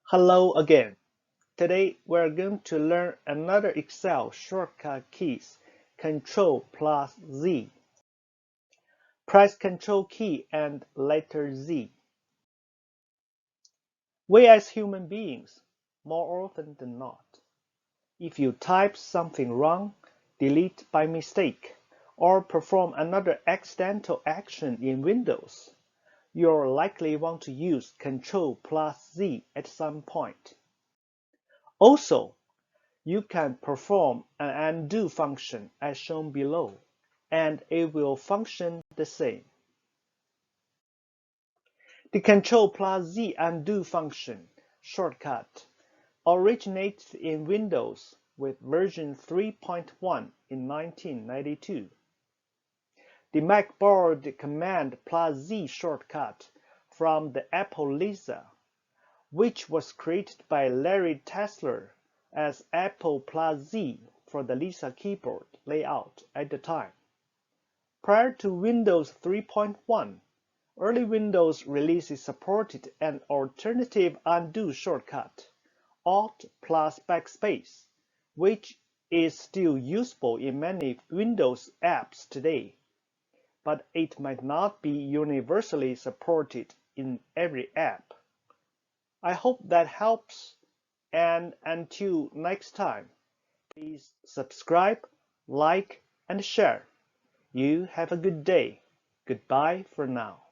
Hello again. Today we're going to learn another Excel shortcut keys, Ctrl+Z. Press Ctrl key and letter Z. We as human beings, more often than not, if you type something wrong, delete by mistake, or perform another accidental action in Windows, you'll likely want to use Ctrl+Z at some point. Also, you can perform an undo function as shown below, and it will function the same. The Ctrl+Z undo function shortcut originates in Windows with version 3.1 in 1992. The Mac borrowed the Command+Z shortcut from the Apple Lisa, which was created by Larry Tesler as Apple+Z for the Lisa keyboard layout at the time. Prior to Windows 3.1, early Windows releases supported an alternative undo shortcut, Alt+Backspace, which is still useful in many Windows apps today, but it might not be universally supported in every app. I hope that helps, and until next time, please subscribe, like, and share. You have a good day. Goodbye for now.